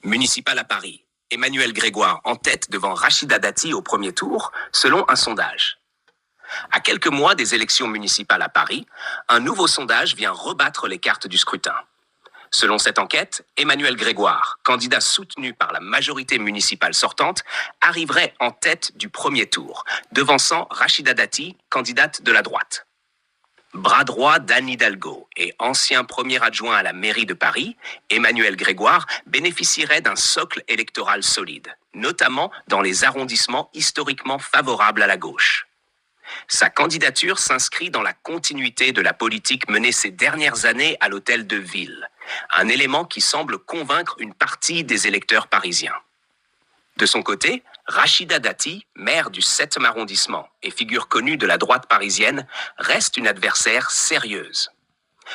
Municipal à Paris. Emmanuel Grégoire en tête devant Rachida Dati au premier tour, selon un sondage. À quelques mois des élections municipales à Paris, un nouveau sondage vient rebattre les cartes du scrutin. Selon cette enquête, Emmanuel Grégoire, candidat soutenu par la majorité municipale sortante, arriverait en tête du premier tour, devançant Rachida Dati, candidate de la droite. Bras droit d'Anne Hidalgo et ancien premier adjoint à la mairie de Paris, Emmanuel Grégoire bénéficierait d'un socle électoral solide, notamment dans les arrondissements historiquement favorables à la gauche. Sa candidature s'inscrit dans la continuité de la politique menée ces dernières années à l'hôtel de ville, un élément qui semble convaincre une partie des électeurs parisiens. De son côté, Rachida Dati, maire du 7e arrondissement et figure connue de la droite parisienne, reste une adversaire sérieuse.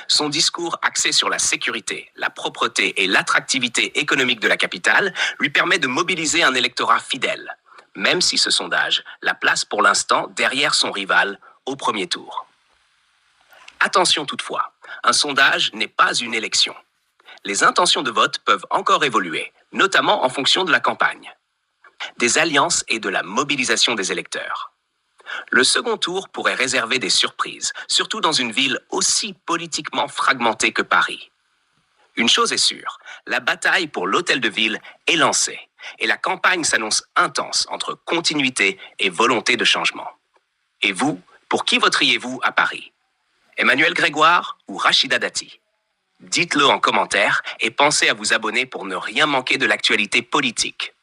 Son discours axé sur la sécurité, la propreté et l'attractivité économique de la capitale lui permet de mobiliser un électorat fidèle, même si ce sondage la place pour l'instant derrière son rival au premier tour. Attention toutefois, un sondage n'est pas une élection. Les intentions de vote peuvent encore évoluer, notamment en fonction de la campagne, des alliances et de la mobilisation des électeurs. Le second tour pourrait réserver des surprises, surtout dans une ville aussi politiquement fragmentée que Paris. Une chose est sûre, la bataille pour l'hôtel de ville est lancée et la campagne s'annonce intense entre continuité et volonté de changement. Et vous, pour qui voteriez-vous à Paris? Emmanuel Grégoire ou Rachida Dati? Dites-le en commentaire et pensez à vous abonner pour ne rien manquer de l'actualité politique.